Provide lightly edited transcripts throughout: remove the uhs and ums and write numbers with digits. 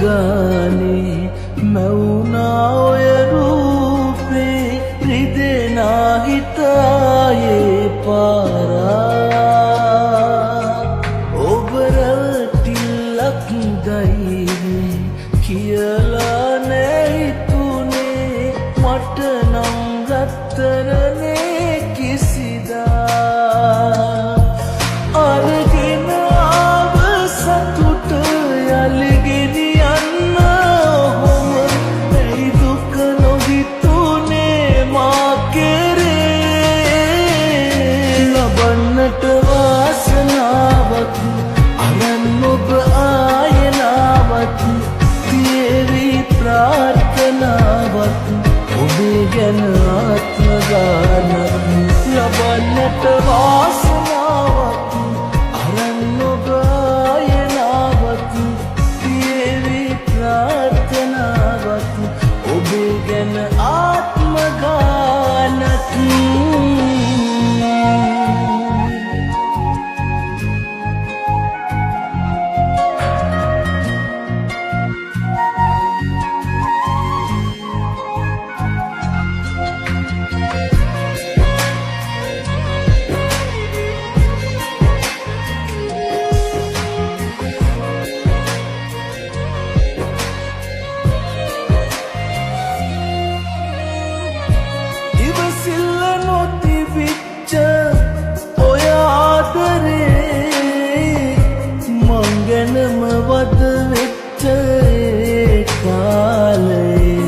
ගානේ මැවුනා ඔය රූපේ රිදෙනා හිතායේ පාරා ඔබ රැවටිල්ලක් දයිනේ කියලා නෑ හිතුනේ මට නම් රත්තරනේ කිසිදා අරගෙන ආව සතුට යලි ගෙනියන්න ඔහොම ඇයි දුක නොහිතුනේ මා කෙරේ ලබන්නට වාසනාවක් අරන් ඔබ ආයනාවක් තියේවි ප්‍රාර්ථනාවක් ඔබේ ගැන ආත්ම ගානක් ලබන්නට වාසනාවක් අරන් ඔබ ආයනාවක් තියේවි ප්‍රාර්ථනාවක් ඔබේ ගැන ආත්ම ගානක් ඉවසිල්ල නොතිබිච්ච ඔය ආදරේ මං ගැනම වද වෙච්ච ඒ කාලේ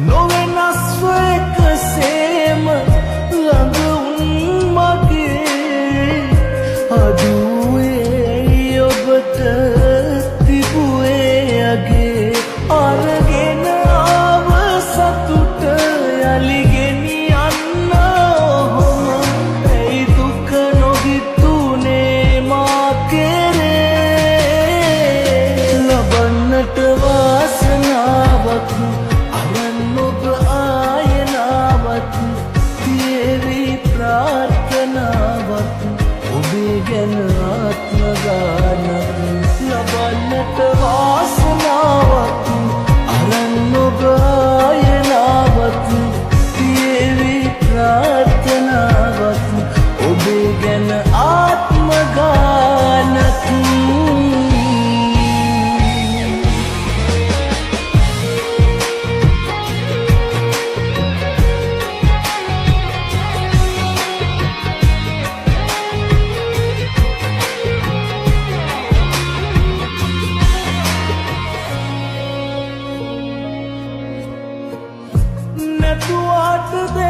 නොවෙනස්ව එකසේම ළඟ උන් මගේ අදුවේ ඔබට තිබුවේ අගේ අරගෙන ආව සතුට යලි ගෙනියන්න ඔහොම ඇයි දුක නොහිතුනේ මා කෙරේ ලබන්නට වාසනාවක් අරන් ඔබ ආයනාවක් තියේවි ප්‍රාර්ථනාවක් ඔබේ ගැන ආත්ම ගානක් ලබන්නට වාසනාවක් අරන් ඔබ ආයනාවක් තියේවි ප්‍රාර්ථනාවක් ඔබේ ගැන ආත්ම ගානක් නැතුවට